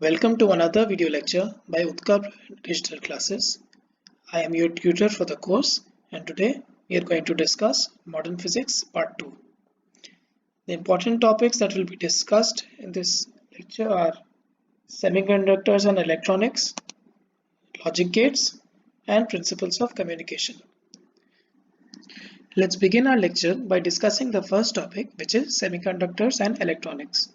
Welcome to another video lecture by Utkar Digital Classes. I am your tutor for the course, and today we are going to discuss Modern Physics Part 2. The important topics that will be discussed in this lecture are semiconductors and electronics, logic gates, and principles of communication. Let's begin our lecture by discussing the first topic, which is semiconductors and electronics.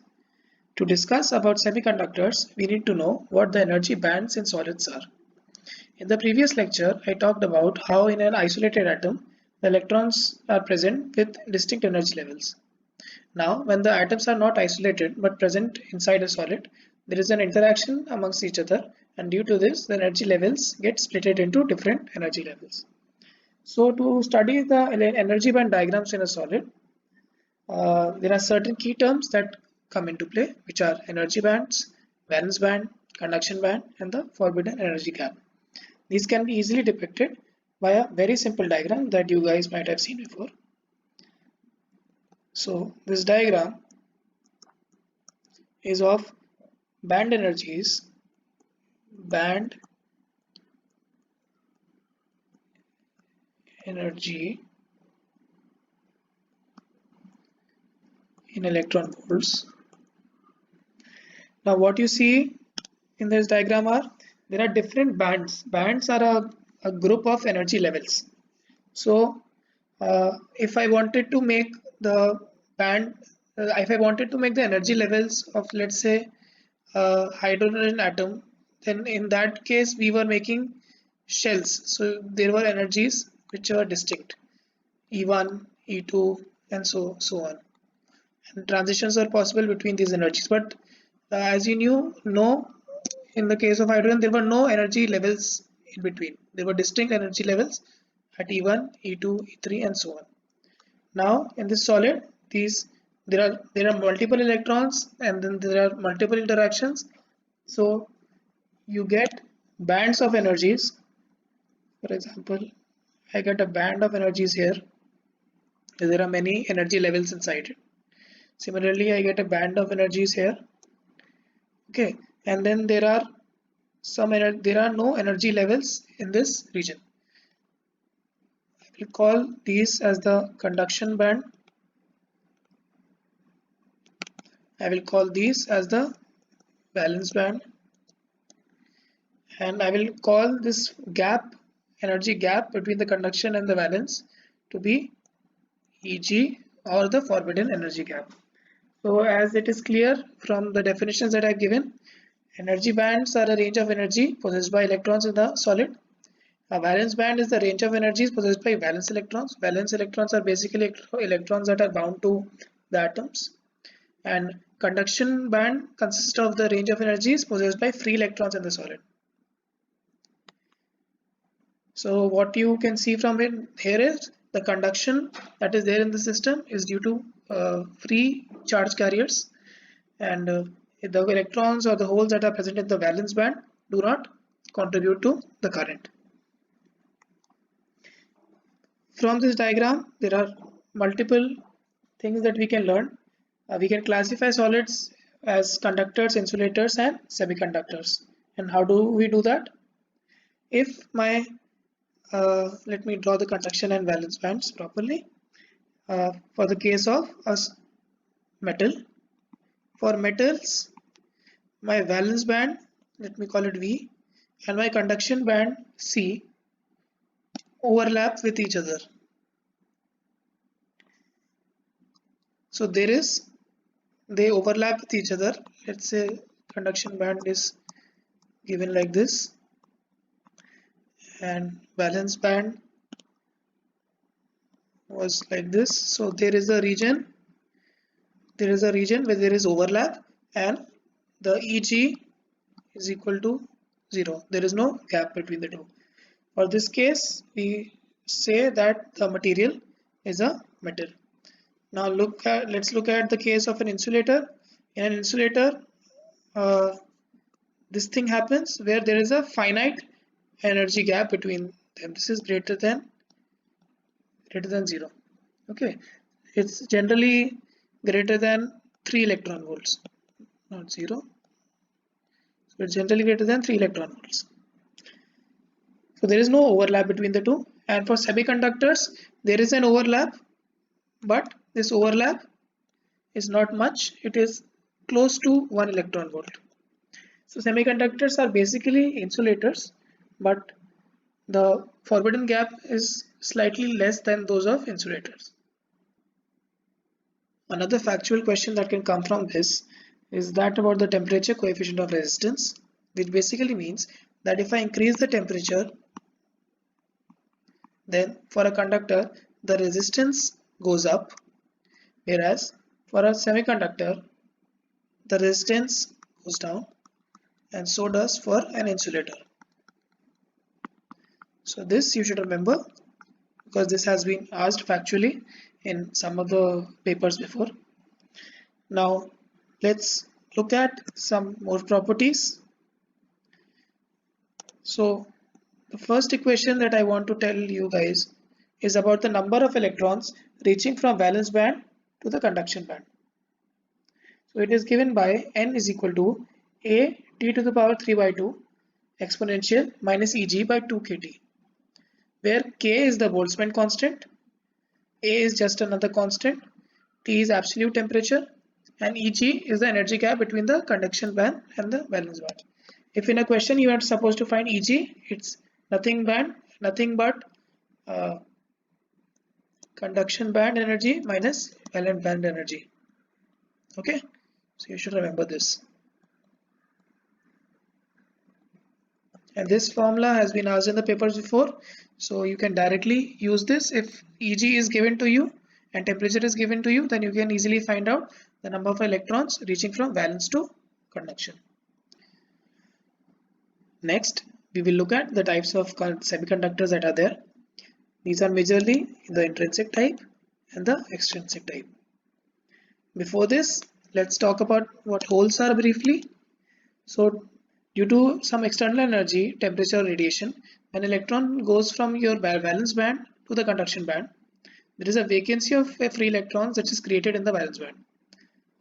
To discuss about semiconductors, we need to know what the energy bands in solids are. In the previous lecture, I talked about how in an isolated atom, the electrons are present with distinct energy levels. Now, when the atoms are not isolated but present inside a solid, there is an interaction amongst each other, and due to this, the energy levels get splitted into different energy levels. So, to study the energy band diagrams in a solid, there are certain key terms that come into play, which are energy bands, valence band, conduction band, and the forbidden energy gap. These can be easily depicted by a very simple diagram that you guys might have seen before. So this diagram is of band energies, band energy in electron volts. Now what you see in this diagram are there are different bands. Bands are a group of energy levels. So if I wanted to make the band, if I wanted to make the energy levels of, let's say, a hydrogen atom, then in that case we were making shells. So there were energies which were distinct, E1, E2, and so on. And transitions are possible between these energies. But as you know, in the case of hydrogen, there were no energy levels in between. There were distinct energy levels at E1, E2, E3, and so on. Now in this solid, there are multiple electrons, and then there are multiple interactions. So you get bands of energies. For example, I get a band of energies here. There are many energy levels inside it. Similarly, I get a band of energies here. Okay, and then there are no energy levels in this region. I will call these as the conduction band. I will call these as the valence band, and I will call this energy gap between the conduction and the valence to be Eg, or the forbidden energy gap. So as it is clear from the definitions that I have given, energy bands are a range of energy possessed by electrons in the solid. A valence band is the range of energies possessed by valence electrons. Valence electrons are basically electrons that are bound to the atoms. And conduction band consists of the range of energies possessed by free electrons in the solid. So what you can see from it here is the conduction that is there in the system is due to free charge carriers, and the electrons or the holes that are present in the valence band do not contribute to the current. From this diagram, there are multiple things that we can learn. We can classify solids as conductors, insulators, and semiconductors. And how do we do that? If my let me draw the conduction and valence bands properly. For the case of a metal, for metals, my valence band, let me call it V, and my conduction band C overlap with each other. So they overlap with each other. Let's say conduction band is given like this, and valence band was like this. So there is a region where there is overlap, and the Eg is equal to 0. There is no gap between the two. For this case, we say that the material is a metal. Now let's look at the case of an insulator. In an insulator, this thing happens where there is a finite energy gap between them. This is greater than 0. Okay, it's generally greater than 3 electron volts, not 0. It's generally greater than 3 electron volts. So there is no overlap between the two. And for semiconductors, there is an overlap, but this overlap is not much. It is close to 1 electron volt. So semiconductors are basically insulators, but the forbidden gap is slightly less than those of insulators. Another factual question that can come from this is that about the temperature coefficient of resistance, which basically means that if I increase the temperature, then for a conductor the resistance goes up, whereas for a semiconductor the resistance goes down, and so does for an insulator. So this you should remember, because this has been asked factually in some of the papers before. Now let's look at some more properties. So the first equation that I want to tell you guys is about the number of electrons reaching from valence band to the conduction band. So it is given by n is equal to a t to the power 3 by 2 exponential minus Eg by 2 kT, where k is the Boltzmann constant, a is just another constant, T is absolute temperature, and Eg is the energy gap between the conduction band and the valence band. If in a question you are supposed to find Eg, it's nothing but conduction band energy minus valence band energy. Okay, so you should remember this. And this formula has been asked in the papers before, so you can directly use this. If Eg is given to you and temperature is given to you, then you can easily find out the number of electrons reaching from valence to conduction. Next, we will look at the types of semiconductors that are there. These are majorly the intrinsic type and the extrinsic type. Before this, let's talk about what holes are briefly. So due to some external energy, temperature, radiation, when electron goes from your valence band to the conduction band, there is a vacancy of free electrons that is created in the valence band.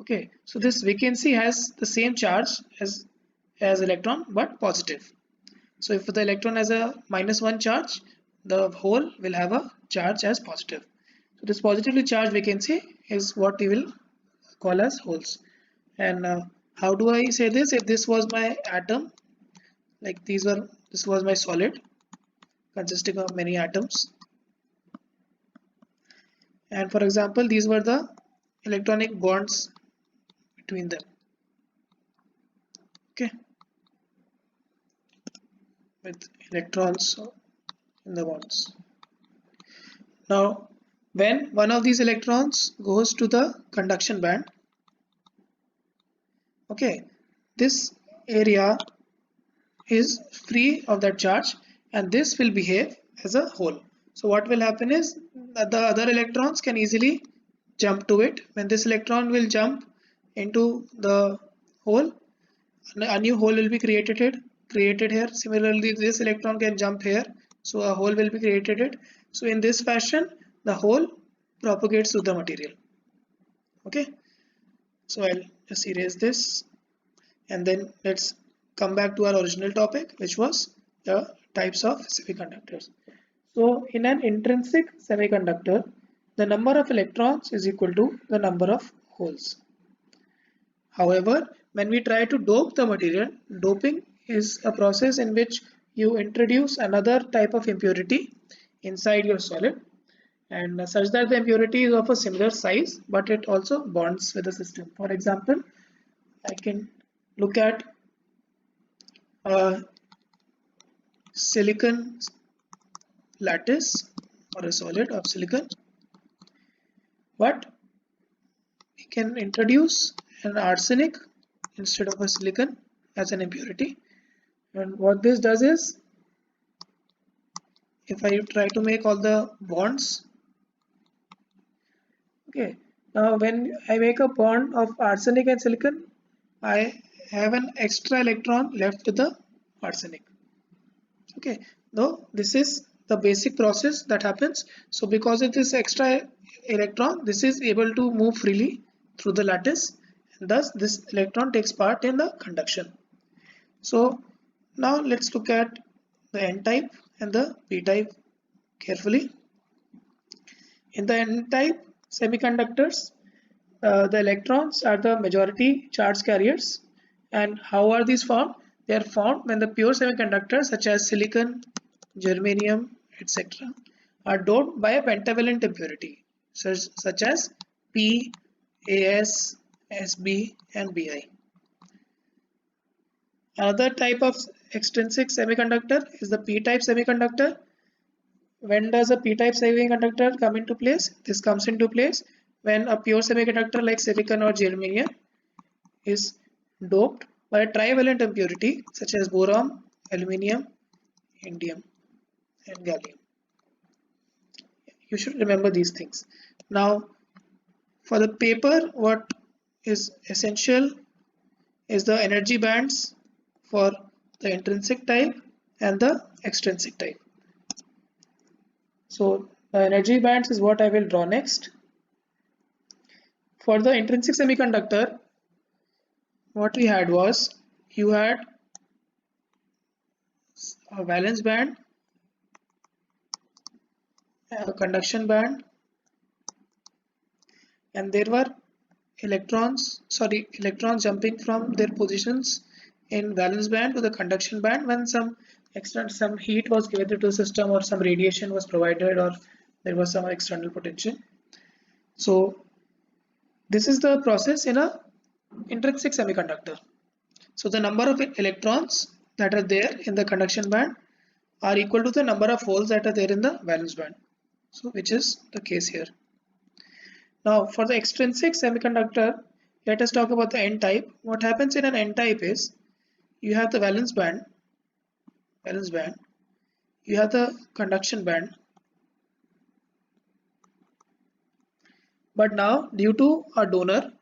Okay, so this vacancy has the same charge as electron but positive. So if the electron has a -1 charge, the hole will have a charge as positive. So this positively charged vacancy is what we will call as holes. And how do I say this? If this was my atom, like this was my solid consisting of many atoms, and for example these were the electronic bonds between them. Okay, with electrons in the bonds. Now when one of these electrons goes to the conduction band, okay, this area is free of that charge and this will behave as a hole. So what will happen is that the other electrons can easily jump to it. When this electron will jump into the hole, a new hole will be created here. Similarly, this electron can jump here, so a hole will be created. So in this fashion, the hole propagates through the material. Okay, so I'll just erase this, and then let's come back to our original topic, which was the types of semiconductors. So in an intrinsic semiconductor, the number of electrons is equal to the number of holes. However, when we try to dope the material, doping is a process in which you introduce another type of impurity inside your solid, and such that the impurity is of a similar size but it also bonds with the system. For example, I can look at a silicon lattice or a solid of silicon, but we can introduce an arsenic instead of a silicon as an impurity. And what this does is, if I try to make all the bonds, okay, now when I make a bond of arsenic and silicon, I have an extra electron left with the arsenic. Okay, now this is the basic process that happens. So because of this extra electron, this is able to move freely through the lattice, and thus this electron takes part in the conduction. So now let's look at the n-type and the p-type carefully. In the n-type semiconductors, the electrons are the majority charge carriers. And how are these formed? They are formed when the pure semiconductors such as silicon, germanium, etc. are doped by a pentavalent impurity such as P, As, Sb and Bi. Another type of extrinsic semiconductor is the p-type semiconductor. When does a p-type semiconductor come into place? This comes into place when a pure semiconductor like silicon or germanium is doped by a trivalent impurity such as boron, aluminium, indium and gallium. You should remember these things. Now for the paper, what is essential is the energy bands for the intrinsic type and the extrinsic type. So the energy bands is what I will draw next. For the intrinsic semiconductor, what we had was you had a valence band, a conduction band, and there were electrons jumping from their positions in valence band to the conduction band when some heat was given to the system or some radiation was provided or there was some external potential. So this is the process in a intrinsic semiconductor. So the number of electrons that are there in the conduction band are equal to the number of holes that are there in the valence band. So which is the case here. Now for the extrinsic semiconductor, let us talk about the n-type. What happens in an n-type is you have the valence band, you have the conduction band, but now due to a donor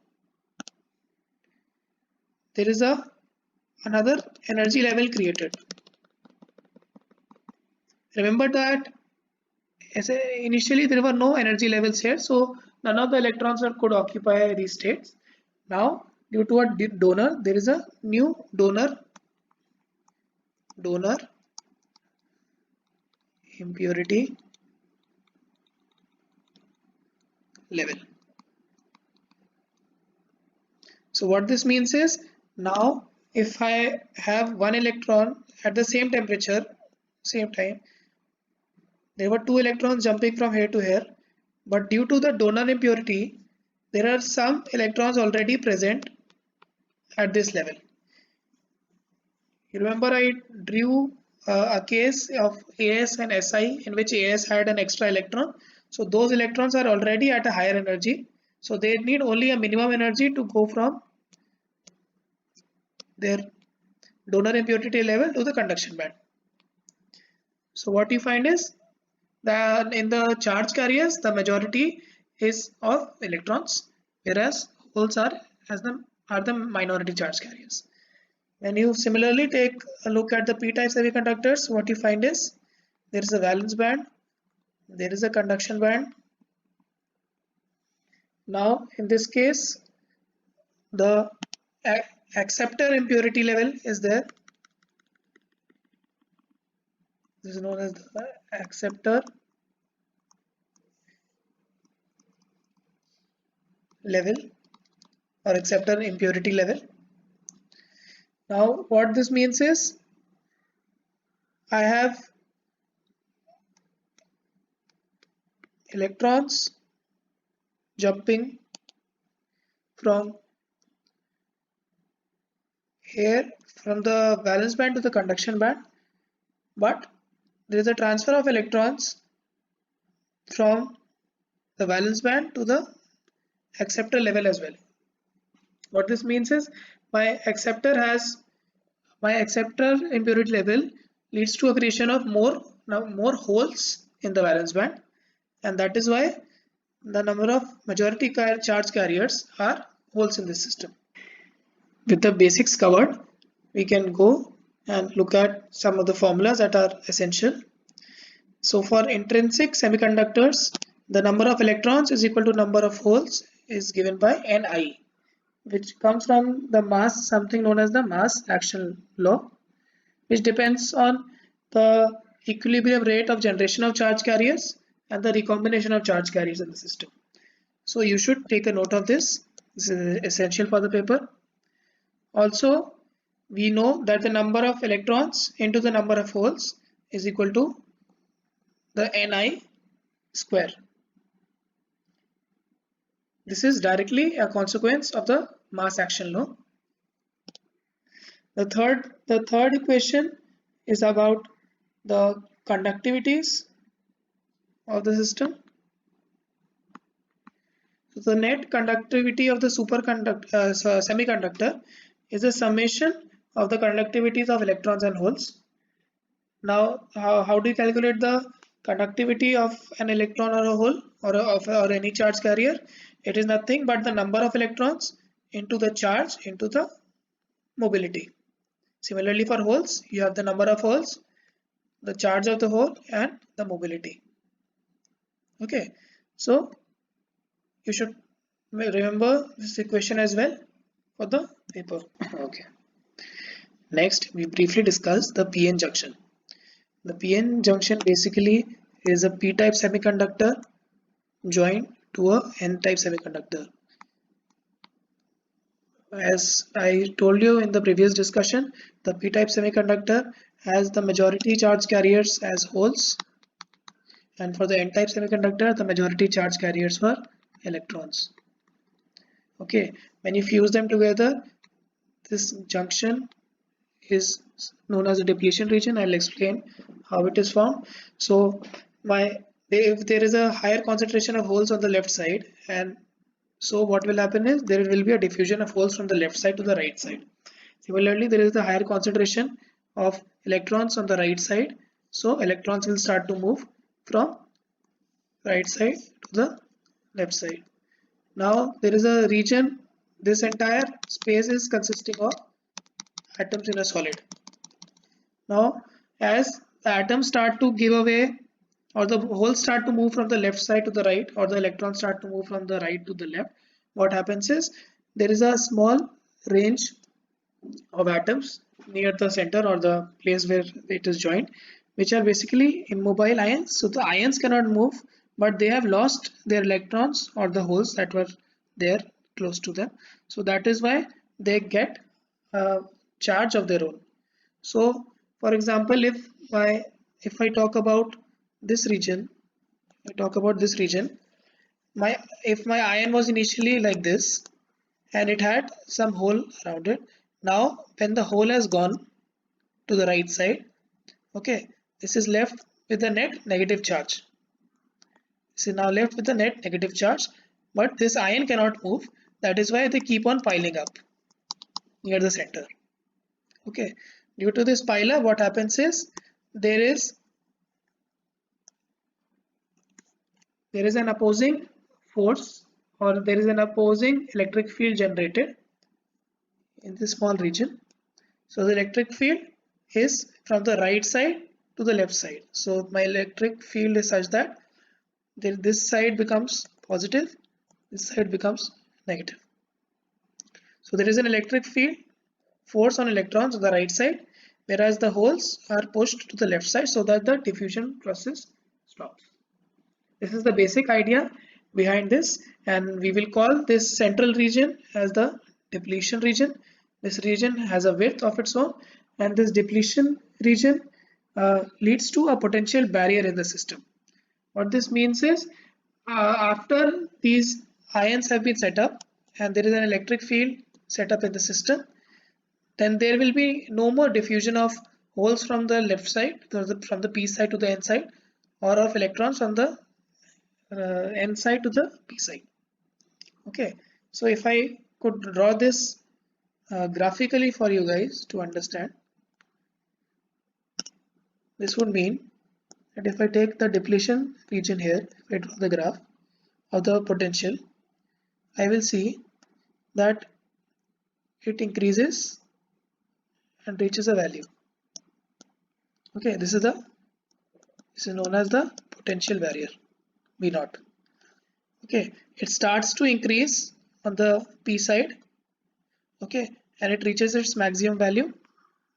there is another energy level created. Remember that initially there were no energy levels here, so none of the electrons could occupy these states. Now due to a donor, there is a new donor impurity level. So what this means is, now if I have one electron at the same temperature, same time, there were two electrons jumping from here to here, but due to the donor impurity, there are some electrons already present at this level. You remember I drew a case of As and Si in which As had an extra electron. So those electrons are already at a higher energy. So they need only a minimum energy to go from their donor impurity level to the conduction band. So what you find is that in the charge carriers, the majority is of electrons, whereas holes are the minority charge carriers. When you similarly take a look at the p-type semiconductors, what you find is there is a valence band, there is a conduction band. Now in this case, the acceptor impurity level is there. This is known as the acceptor level or acceptor impurity level. Now what this means is I have electrons jumping from here from the valence band to the conduction band, but there is a transfer of electrons from the valence band to the acceptor level as well. What this means is my acceptor impurity level leads to a creation of more holes in the valence band, and that is why the number of majority charge carriers are holes in this system. With the basics covered, we can go and look at some of the formulas that are essential. So for intrinsic semiconductors, the number of electrons is equal to number of holes is given by Ni. which comes from the mass, something known as the mass action law, which depends on the equilibrium rate of generation of charge carriers and the recombination of charge carriers in the system. So you should take a note of this. This is essential for the paper. Also, we know that the number of electrons into the number of holes is equal to the Ni square. This is directly a consequence of the mass action law. The third equation is about the conductivities of the system. So the net conductivity of the semiconductor is a summation of the conductivities of electrons and holes. Now, how do you calculate the conductivity of an electron or a hole or any charge carrier? It is nothing but the number of electrons into the charge into the mobility. Similarly, for holes, you have the number of holes, the charge of the hole, and the mobility. Okay, so you should remember this equation as well for the paper. Okay. Next, we briefly discuss the PN junction. The PN junction basically is a p-type semiconductor joined to a n-type semiconductor. As I told you in the previous discussion, the p-type semiconductor has the majority charge carriers as holes, and for the n-type semiconductor, the majority charge carriers were electrons. Okay, when you fuse them together, this junction is known as a depletion region. I'll explain how it is formed. So if there is a higher concentration of holes on the left side, and so what will happen is there will be a diffusion of holes from the left side to the right side. Similarly, there is the higher concentration of electrons on the right side, so electrons will start to move from right side to the left side. Now there is a region, this entire space is consisting of atoms in a solid. Now as the atoms start to give away, or the holes start to move from the left side to the right, or the electrons start to move from the right to the left, what happens is there is a small range of atoms near the center or the place where it is joined, which are basically immobile ions. So the ions cannot move, but they have lost their electrons or the holes that were there close to them. So that is why they get a charge of their own. So for example, if I talk about this region, if my ion was initially like this and it had some hole around it, now when the hole has gone to the right side, okay, this is left with a net negative charge. This is now left with a net negative charge, but this ion cannot move. That is why they keep on piling up near the center. Okay, due to this pile up, what happens is there is an opposing force, or there is an opposing electric field generated in this small region. So the electric field is from the right side to the left side. So my electric field is such that this side becomes positive, this side becomes negative. So there is an electric field force on electrons on the right side, whereas the holes are pushed to the left side so that the diffusion process stops. This is the basic idea behind this, and we will call this central region as the depletion region. This region has a width of its own, and this depletion region leads to a potential barrier in the system. What this means is after these ions have been set up and there is an electric field set up in the system, then there will be no more diffusion of holes from the left side, from the p side to the n side, or of electrons from the n side to the p side. Okay, so if I could draw this graphically for you guys to understand, this would mean that if I take the depletion region here, if I draw the graph of the potential, I will see that it increases and reaches a value. Okay, this is known as the potential barrier, V0. Okay, it starts to increase on the p side okay, and it reaches its maximum value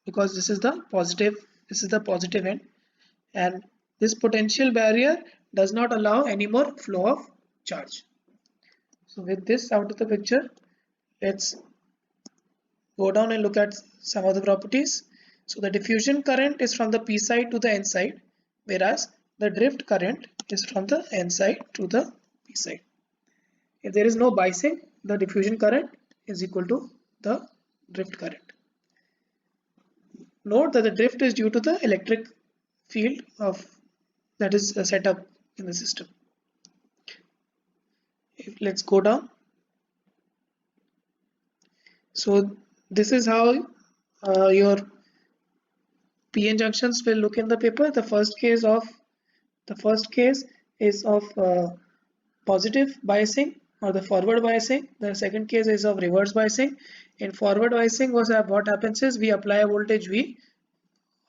because this is the positive end, and this potential barrier does not allow any more flow of charge. So with this out of the picture, let's go down and look at some of the properties. So the diffusion current is from the P side to the N side, whereas the drift current is from the N side to the P side. If there is no biasing, the diffusion current is equal to the drift current. Note that the drift is due to the electric field of that is set up in the system. Let's go down. So this is how your PN junctions will look in the paper. The first case is of positive biasing or the forward biasing. The second case is of reverse biasing. In forward biasing, what happens is we apply a voltage V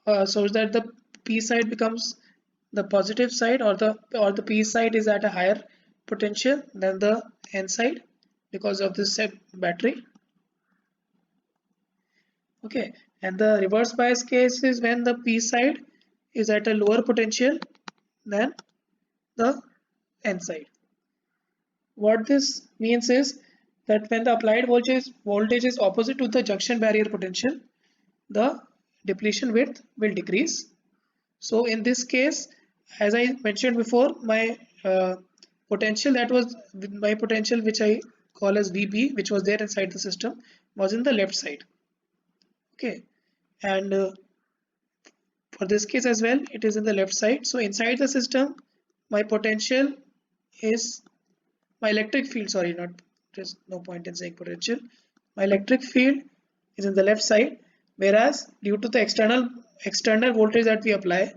so that the P side becomes the positive side, or the P side is at a higher potential than the N side because of this battery. Okay, and the reverse bias case is when the P side is at a lower potential than the N side. What this means is that when the applied voltage is opposite to the junction barrier potential, the depletion width will decrease. So in this case, as I mentioned before, my potential which I call as VB, which was there inside the system, was in the left side. Okay, and for this case as well, it is in the left side. So inside the system, my potential is my electric field. Sorry, not there's no point in saying potential. My electric field is in the left side, whereas due to the external voltage that we apply,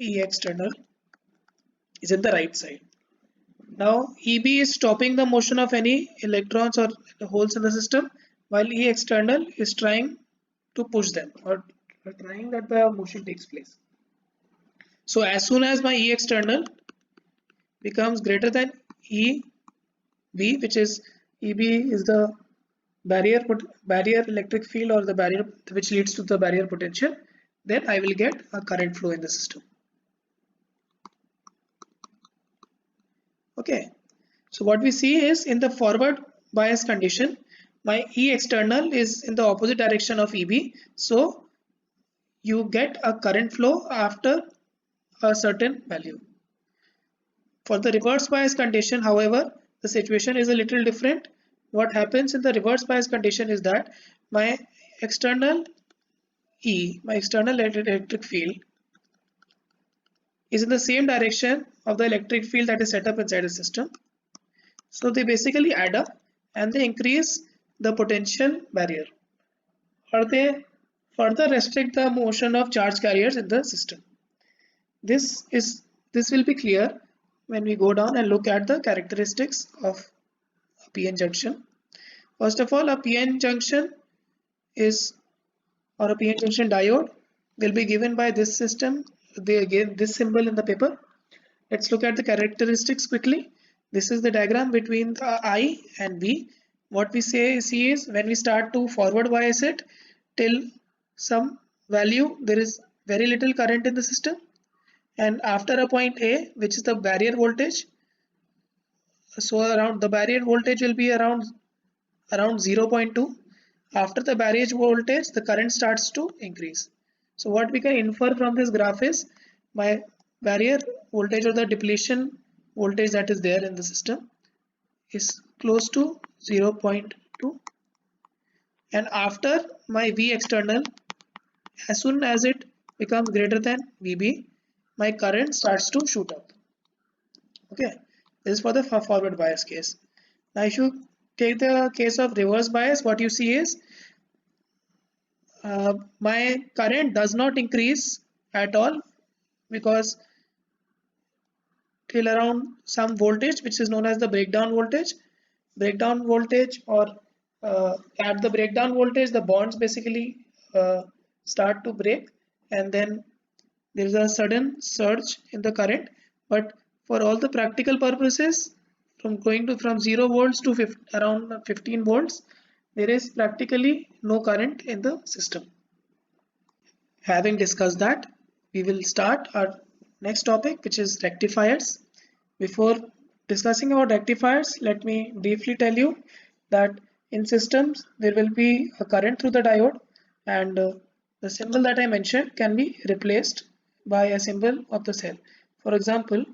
E external is in the right side. Now EB is stopping the motion of any electrons or holes in the system, while E external is trying to push them or trying that the motion takes place. So as soon as my E external becomes greater than EB, which is EB is the barrier electric field or the barrier which leads to the barrier potential, then I will get a current flow in the system. Okay, so what we see is in the forward bias condition, my E external is in the opposite direction of EB, so you get a current flow after a certain value. For the reverse bias condition, however, the situation is a little different. What happens in the reverse bias condition is that my external electric field is in the same direction of the electric field that is set up inside the system. So they basically add up and they increase the potential barrier, or they further restrict the motion of charge carriers in the system. This will be clear when we go down and look at the characteristics of a PN junction. First of all, a PN junction or a PN junction diode will be given by this system. They gave this symbol in the paper. Let's look at the characteristics quickly. This is the diagram between the I and V. What we see is when we start to forward bias it till some value, there is very little current in the system, and after a point A, which is the barrier voltage, so around the barrier voltage will be around 0.2. After the barrier voltage, the current starts to increase. So what we can infer from this graph is my barrier voltage or the depletion voltage that is there in the system is close to 0.2, and after my V external, as soon as it becomes greater than VB, my current starts to shoot up. Okay, this is for the forward bias case. Now if you take the case of reverse bias, what you see is my current does not increase at all, because till around some voltage which is known as the breakdown voltage, or at the breakdown voltage the bonds basically start to break, and then there is a sudden surge in the current. But for all the practical purposes, from 0 volts to around 15 volts, there is practically no current in the system. Having discussed that, we will start our next topic, which is rectifiers. Before discussing about rectifiers, let me briefly tell you that in systems there will be a current through the diode, and the symbol that I mentioned can be replaced by a symbol of the cell. For example,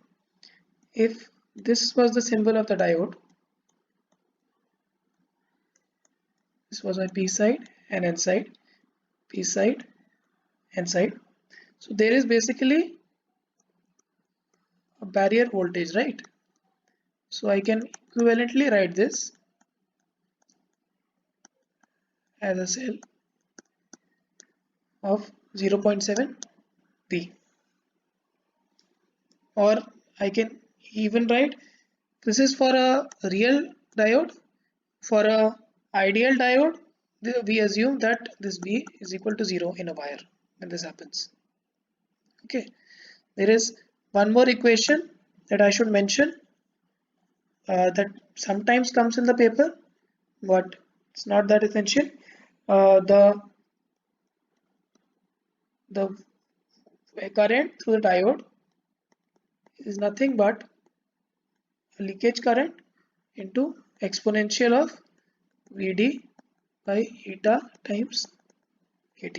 if this was the symbol of the diode, this was my P side and N side, P side, N side. So there is basically a barrier voltage, right? So I can equivalently write this as a cell of 0.7 V, or I can even write this is for a real diode. For a ideal diode, we assume that this V is equal to 0 in a wire when this happens. Okay, there is one more equation that I should mention that sometimes comes in the paper, but it's not that essential. The current through the diode is nothing but a leakage current into exponential of Vd by eta times At.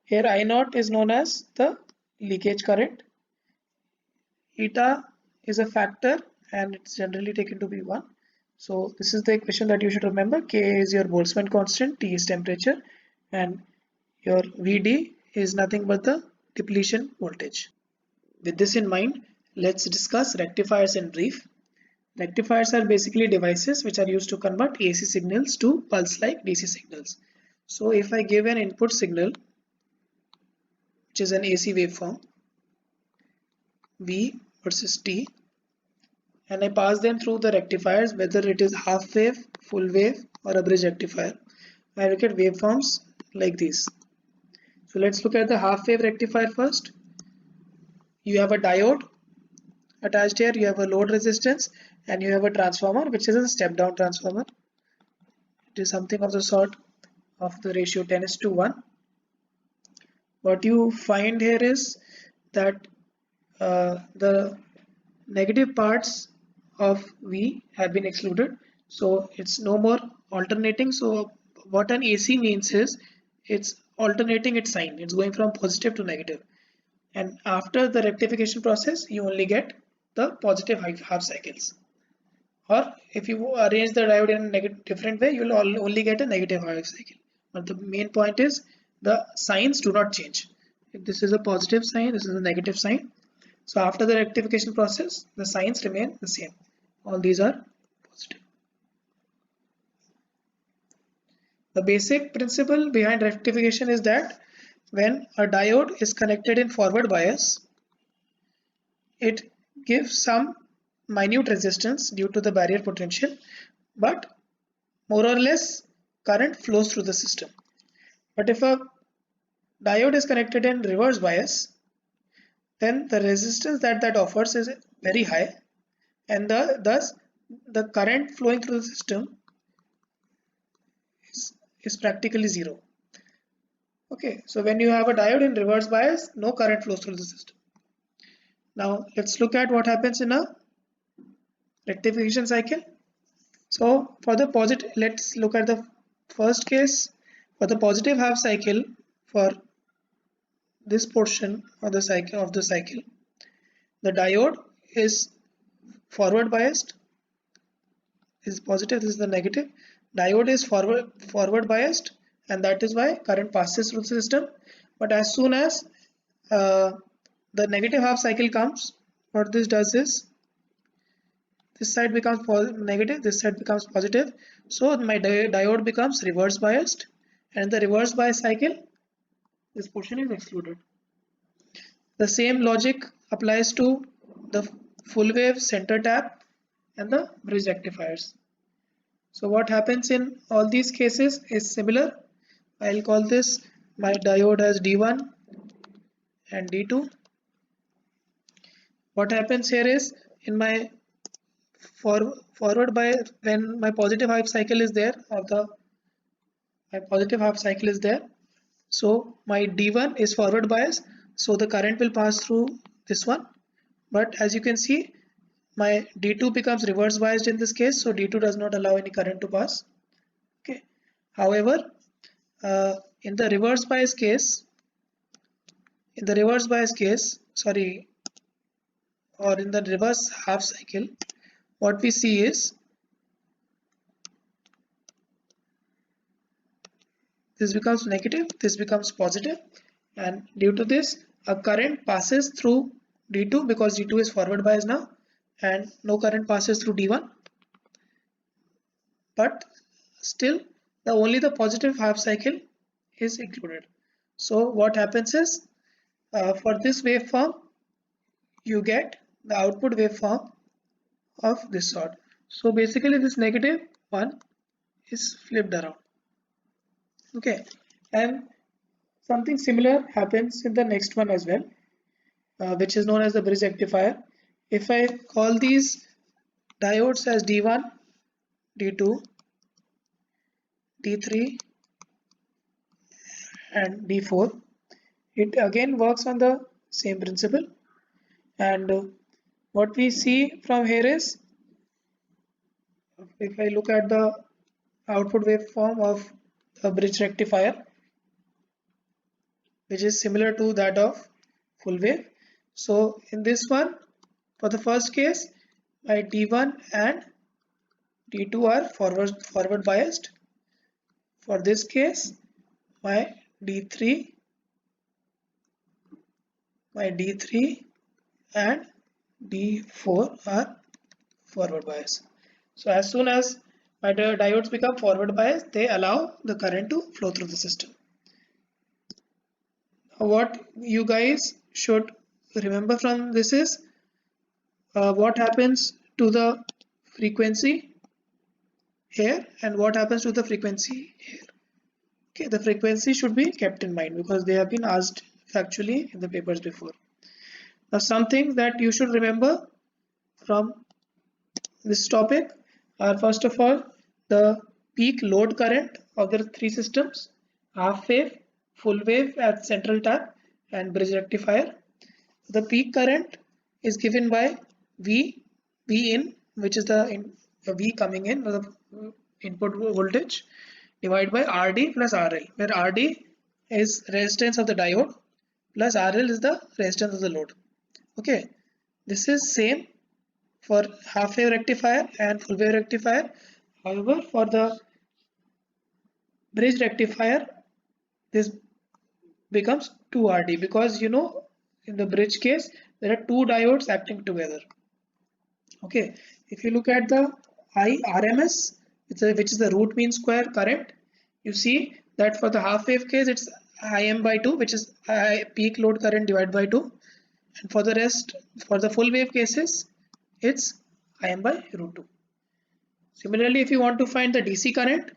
Here I naught is known as the leakage current. Eta is a factor and it's generally taken to be 1. So this is the equation that you should remember. K is your Boltzmann constant, T is temperature, and your Vd is nothing but the depletion voltage. With this in mind, let's discuss rectifiers in brief. Rectifiers are basically devices which are used to convert AC signals to pulse-like DC signals. So if I give an input signal, which is an AC waveform, V versus T, and I pass them through the rectifiers, whether it is half wave, full wave, or a bridge rectifier, I look at waveforms like these. So let's look at the half wave rectifier first. You have a diode attached here, you have a load resistance, and you have a transformer which is a step down transformer. It is something of the sort of the ratio 10:1. What you find here is that the negative parts of V have been excluded, so it's no more alternating. So what an AC means is it's alternating its sign, it's going from positive to negative, and after the rectification process you only get the positive half cycles, or if you arrange the diode in a different way, you will only get a negative half cycle. But the main point is the signs do not change. If this is a positive sign, this is a negative sign. So after the rectification process, the signs remain the same. All these are positive. The basic principle behind rectification is that when a diode is connected in forward bias, it gives some minute resistance due to the barrier potential, but more or less current flows through the system. But if a diode is connected in reverse bias, then the resistance that offers is very high, and thus the current flowing through the system is practically zero. Okay, so when you have a diode in reverse bias, no current flows through the system. Now let's look at what happens in a rectification cycle. So for the positive, let's look at the first case. For the positive half cycle, for this portion of the cycle, the diode is forward biased. This is positive, this is the negative. Diode is forward biased, and that is why current passes through the system. But as soon as the negative half cycle comes, what this does is this side becomes negative, this side becomes positive. So my diode becomes reverse biased, and in the reverse bias cycle, this portion is excluded. The same logic applies to the full wave center tap and the bridge rectifiers. So what happens in all these cases is similar. I'll call this my diode as D1 and D2. What happens here is in my forward bias, when my positive half cycle is there, so my D1 is forward bias, so the current will pass through this one. But as you can see, my D2 becomes reverse biased in this case, so D2 does not allow any current to pass. Okay. However, in the reverse bias case, sorry, or in the reverse half cycle, what we see is this becomes negative, this becomes positive, and due to this, a current passes through D2 because D2 is forward bias now, and no current passes through D1. But still, only the positive half cycle is included. So what happens is, for this waveform, you get the output waveform of this sort. So basically, this negative one is flipped around. Okay, and something similar happens in the next one as well, which is known as the bridge rectifier. If I call these diodes as D1, D2, D3 and D4, it again works on the same principle. And what we see from here is, if I look at the output waveform of a bridge rectifier, which is similar to that of full wave. So in this one, for the first case, my D1 and D2 are forward biased. For this case, my D3 and D4 are forward biased. So as soon as my diodes become forward biased, they allow the current to flow through the system. What you guys should remember from this is, what happens to the frequency here and what happens to the frequency here. Okay, the frequency should be kept in mind because they have been asked factually in the papers before. Now, some things that you should remember from this topic are, first of all, the peak load current of the three systems: half wave, full wave at central tap, and bridge rectifier. The peak current is given by V in, which is the V coming in, or the input voltage, divided by RD plus RL, where RD is resistance of the diode plus RL is the resistance of the load. Okay, this is same for half wave rectifier and full wave rectifier. However, for the bridge rectifier, this becomes 2RD because in the bridge case there are two diodes acting together. Okay, if you look at the IRMS, which is the root mean square current, you see that for the half wave case it's Im by 2, which is peak load current divided by 2, and for the rest, for the full wave cases, it's Im by root 2. Similarly, if you want to find the DC current,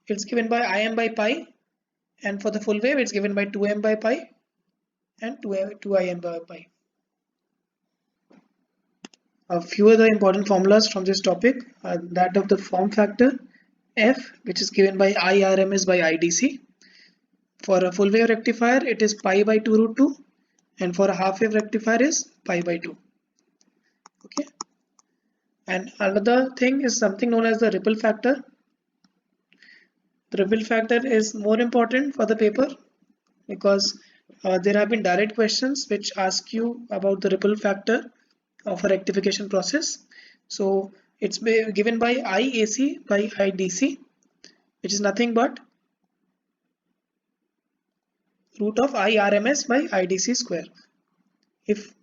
it's given by Im by pi, and for the full wave it's given by 2m by pi and 2im by pi. A few other important formulas from this topic are that of the form factor F, which is given by IRMS by IDC. For a full wave rectifier, it is pi by 2 root 2, and for a half wave rectifier is pi by 2. Okay. And another thing is something known as the ripple factor. The ripple factor is more important for the paper because there have been direct questions which ask you about the ripple factor of a rectification process. So it's given by IAC by IDC, which is nothing but root of IRMS by IDC square. If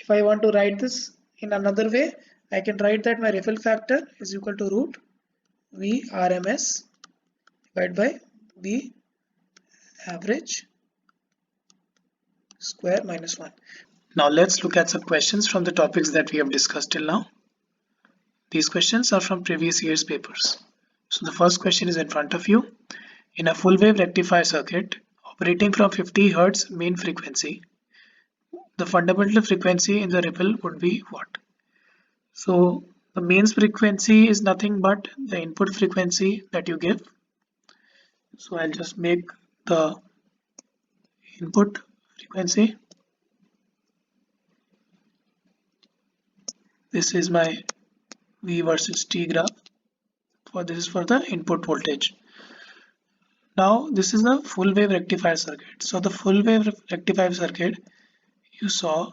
I want to write this in another way, I can write that my ripple factor is equal to root VRMS divided by V average square minus 1. Now let's look at some questions from the topics that we have discussed till now. These questions are from previous year's papers. So the first question is in front of you. In a full wave rectifier circuit operating from 50 Hz mean frequency, the fundamental frequency in the ripple would be what? So the mains frequency is nothing but the input frequency that you give. So I'll just make the input frequency. This is my V versus T graph. This is for the input voltage. Now this is the full wave rectifier circuit. So the full wave rectifier circuit, you saw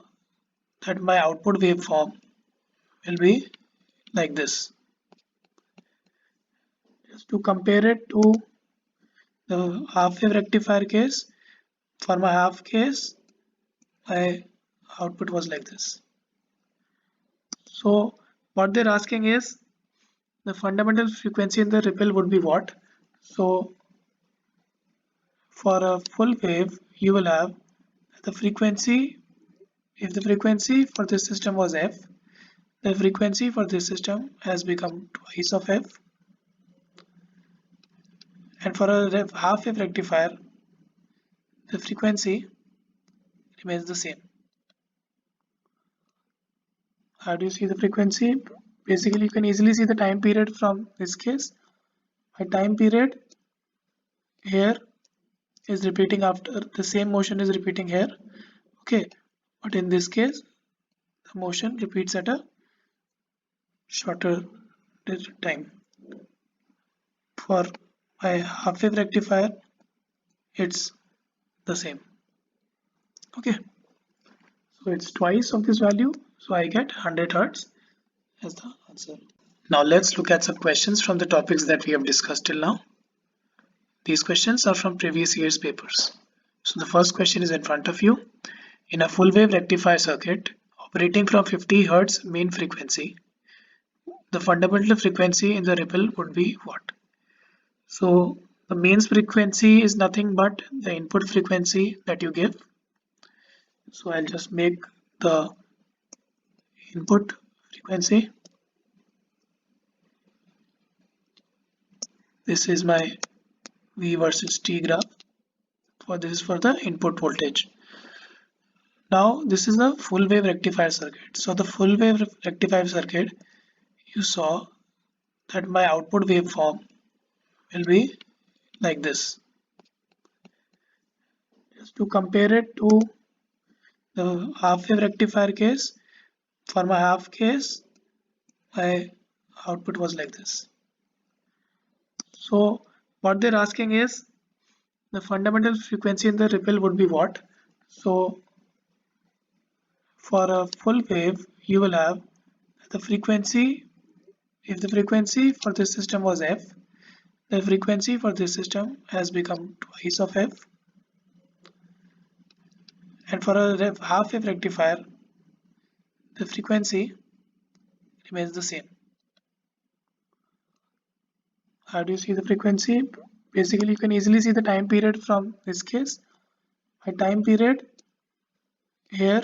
that my output waveform will be like this. Just to compare it to the half wave rectifier case, for my half case, my output was like this. So what they're asking is the fundamental frequency in the ripple would be what? So for a full wave, you will have the frequency. If the frequency for this system was f, the frequency for this system has become twice of f. And for a half wave rectifier, the frequency remains the same. How do you see the frequency? Basically, you can easily see the time period from this case. My time period here is repeating after the same motion is repeating here. Okay, but in this case, the motion repeats at a shorter time. For my half wave rectifier, it's the same. Okay, so it's twice of this value, so I get 100 Hertz as the answer. Now let's look at some questions from the topics that we have discussed till now. These questions are from previous year's papers. So the first question is in front of you. In a full wave rectifier circuit operating from 50 Hz mean frequency, the fundamental frequency in the ripple would be what? So the mains frequency is nothing but the input frequency that you give. So I'll just make the input frequency. This is my V versus T graph. This is for the input voltage. Now this is the full wave rectifier circuit. So the full wave rectifier circuit, you saw that my output waveform will be like this. Just to compare it to the half wave rectifier case, for my half case, my output was like this. So what they're asking is the fundamental frequency in the ripple would be what? So for a full wave, you will have the frequency. If the frequency for this system was f, the frequency for this system has become twice of f. And for a half wave rectifier, the frequency remains the same. How do you see the frequency? Basically, you can easily see the time period from this case. My time period here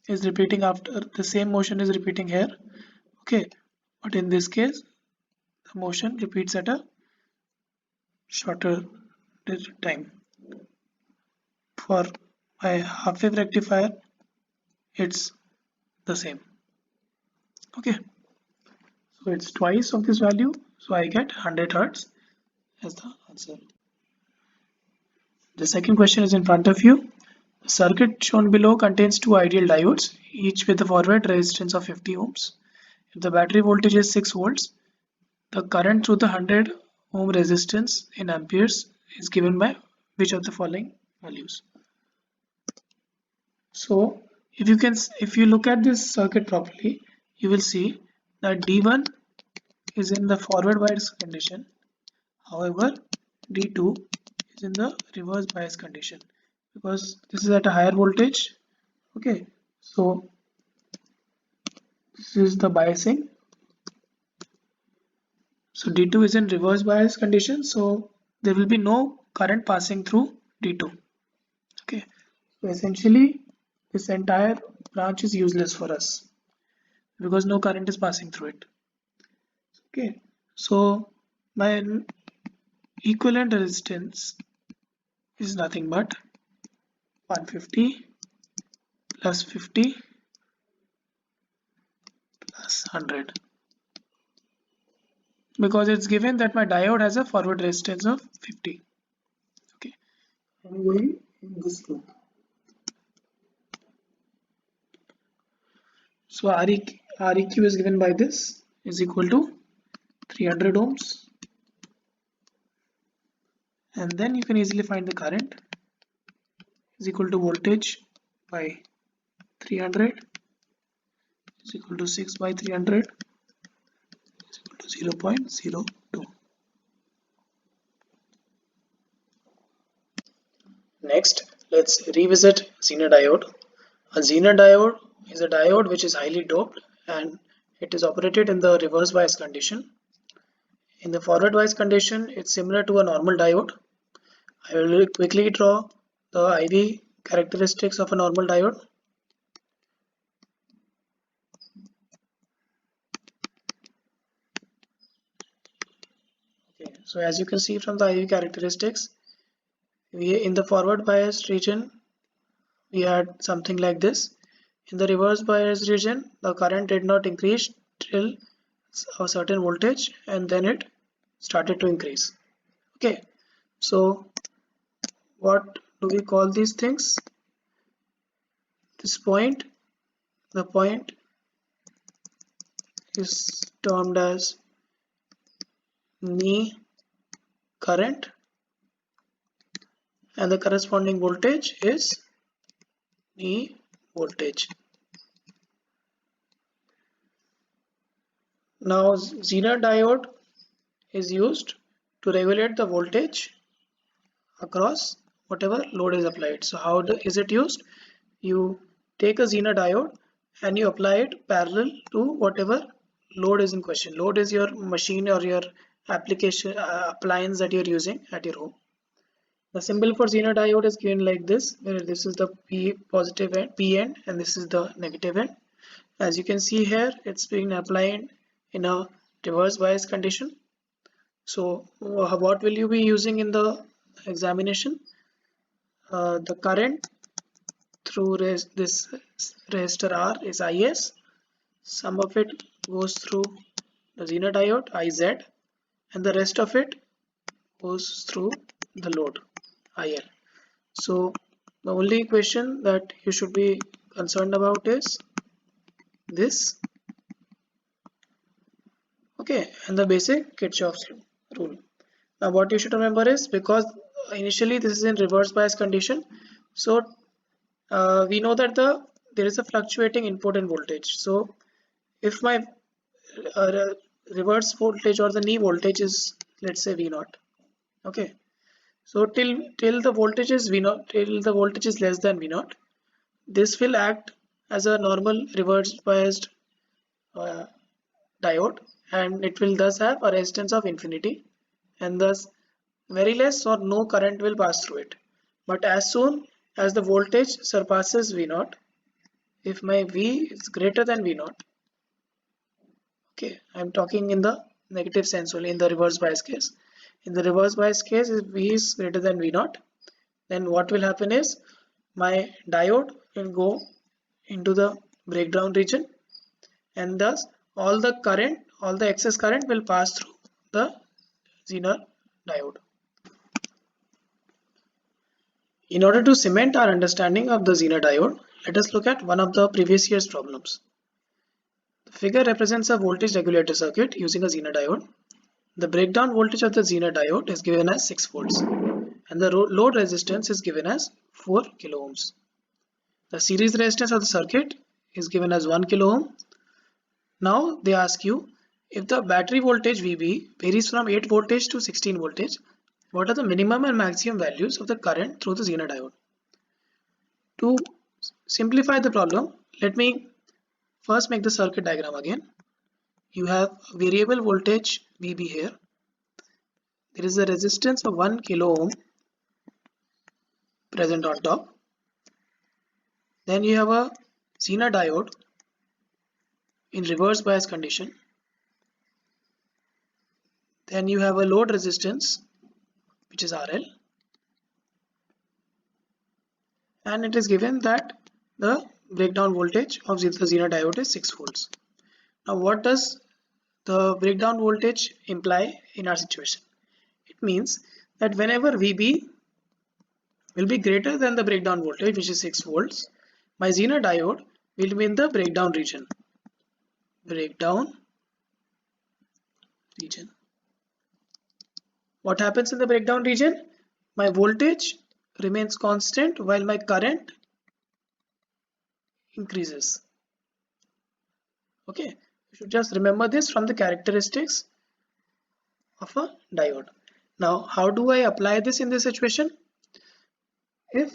is repeating after the same motion is repeating here. Okay, but in this case, the motion repeats at a shorter time. For my half wave rectifier, it's the same. Okay, so it's twice of this value, so I get 100 Hertz as the answer. The second question is in front of you. The circuit shown below contains two ideal diodes, each with a forward resistance of 50 ohms. If the battery voltage is 6 volts, the current through the 100 ohm resistance in amperes is given by which of the following values? So if you look at this circuit properly, you will see that D1 is in the forward bias condition. However, D2 is in the reverse bias condition because this is at a higher voltage. Okay, so this is the biasing. So D2 is in reverse bias condition, so there will be no current passing through D2. Okay, so essentially this entire branch is useless for us because no current is passing through it. Okay, so my equivalent resistance is nothing but 150 plus 50 600, because it's given that my diode has a forward resistance of 50. Okay, I'm going in this loop. So Req is given by this is equal to 300 ohms, and then you can easily find the current is equal to voltage by 300 is equal to 6 by 300 is equal to 0.02. Next, let's revisit Zener diode. A Zener diode is a diode which is highly doped and it is operated in the reverse bias condition. In the forward bias condition, it's similar to a normal diode. I will quickly draw the IV characteristics of a normal diode. Okay, so as you can see from the IV characteristics, in the forward bias region, we had something like this. In the reverse bias region, the current did not increase till a certain voltage and then it started to increase. Okay, so what do we call these things? This point, the point is termed as knee current and the corresponding voltage is knee voltage. Now Zener diode is used to regulate the voltage across whatever load is applied. So how is it used? You take a Zener diode and you apply it parallel to whatever load is in question. Load is your machine or your application appliance that you're using at your home. The symbol for Zener diode is given like this, where this is the P positive end, P end, and this is the negative end. As you can see here, it's being applied in a reverse bias condition. So what will you be using in the examination? The current through this resistor R is IS. Some of it goes through the Zener diode IZ, and the rest of it goes through the load IL. So the only question that you should be concerned about is this. Okay, and the basic Kirchhoff's rule. Now what you should remember is, because initially this is in reverse bias condition, so we know that there is a fluctuating input in voltage. So if my reverse voltage or the knee voltage is, let's say, V0, okay, so till the voltage is V0, till the voltage is less than V0, this will act as a normal reverse biased diode, and it will thus have a resistance of infinity, and thus very less or no current will pass through it. But as soon as the voltage surpasses V0, if my V is greater than V0, okay, I'm talking in the negative sense only, in the reverse bias case. In the reverse bias case, if V is greater than V0, then what will happen is my diode will go into the breakdown region, and thus all the excess current will pass through the Zener diode. In order to cement our understanding of the Zener diode, let us look at one of the previous year's problems. The figure represents a voltage regulator circuit using a Zener diode. The breakdown voltage of the Zener diode is given as 6 volts and the load resistance is given as 4 kilo ohms. The series resistance of the circuit is given as 1 kilo ohm. Now they ask you, if the battery voltage VB varies from 8 voltage to 16 voltage, what are the minimum and maximum values of the current through the Zener diode? To simplify the problem, let me first make the circuit diagram again. You have variable voltage VB here. There is a resistance of 1 kilo ohm present on top. Then you have a Zener diode in reverse bias condition. Then you have a load resistance, which is RL, and it is given that the breakdown voltage of the Zener diode is 6 volts. Now what does the breakdown voltage imply in our situation? It means that whenever VB will be greater than the breakdown voltage, which is 6 volts, my Zener diode will be in the breakdown region. Breakdown region. What happens in the breakdown region? My voltage remains constant while my current increases. Okay, you should just remember this from the characteristics of a diode. Now, how do I apply this in this situation? If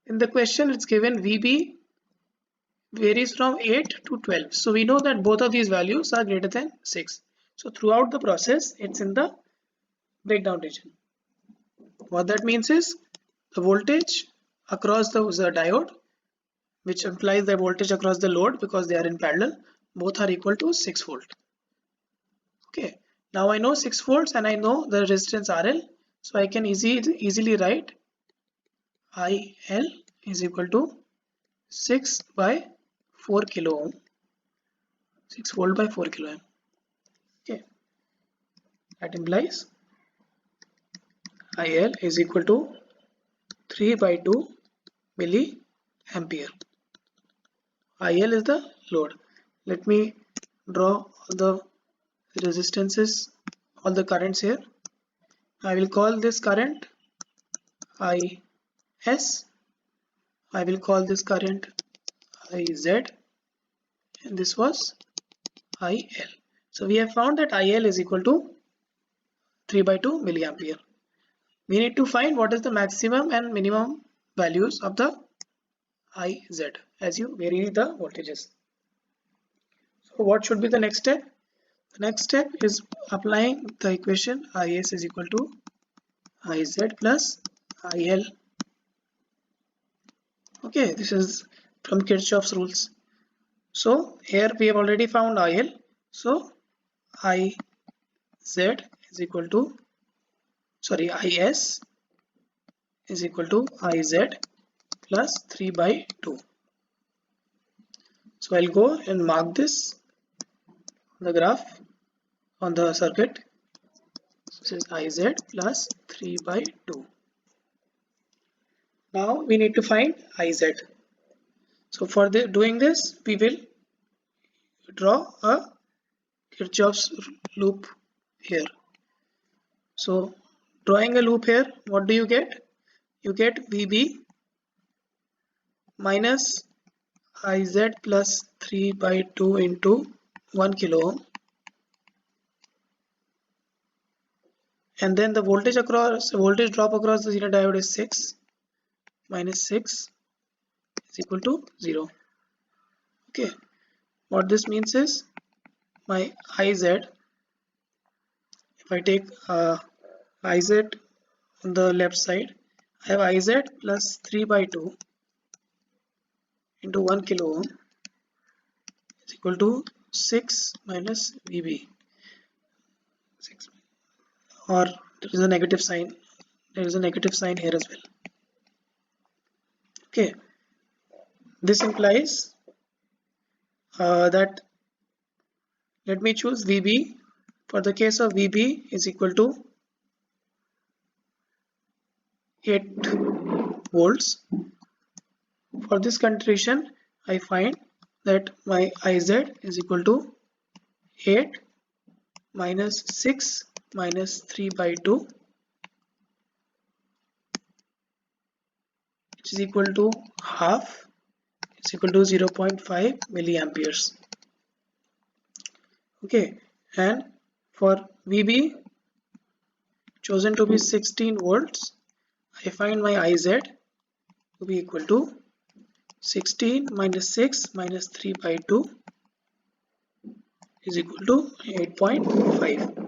in the question it's given VB varies from 8 to 12, so we know that both of these values are greater than 6. So throughout the process, it's in the breakdown region. What that means is the voltage across the diode, which implies the voltage across the load because they are in parallel, both are equal to 6 volt. Okay, now I know 6 volts and I know the resistance RL, so I can easily write IL is equal to 6 by 4 kilo ohm, 6 volt by 4 kilo ohm. Okay, that implies IL is equal to 3 by 2 milliampere. IL is the load. Let me draw the resistances, all the currents here. I will call this current IS. I will call this current IZ, and this was IL. So we have found that IL is equal to 3 by 2 milliampere. We need to find what is the maximum and minimum values of the IZ as you vary the voltages. So what should be the next step? The next step is applying the equation IS is equal to IZ plus IL. Okay, this is from Kirchhoff's rules. So here we have already found IL. So IZ is equal to, IS is equal to IZ plus 3 by 2. So I'll go and mark this on the graph on the circuit. This is IZ plus 3 by 2. Now we need to find IZ. So for doing this, we will draw a Kirchhoff's loop here. So drawing a loop here, what do you get? You get VB minus IZ plus 3 by 2 into 1 kilo ohm, and then the voltage drop across the Zener diode is 6 minus 6 is equal to 0. Okay, what this means is my IZ, if I take IZ on the left side, I have IZ plus 3 by 2 into 1 kilo ohm is equal to 6 minus VB. 6, or there is a negative sign. There is a negative sign here as well. Okay, this implies that let me choose VB. For the case of VB is equal to 8 volts. For this condition, I find that my IZ is equal to 8 minus 6 minus 3 by 2, which is equal to half, is equal to 0.5 milliamperes. Okay, and for VB chosen to be 16 volts, I find my IZ to be equal to 16 minus 6 minus 3 by 2 is equal to 8.5.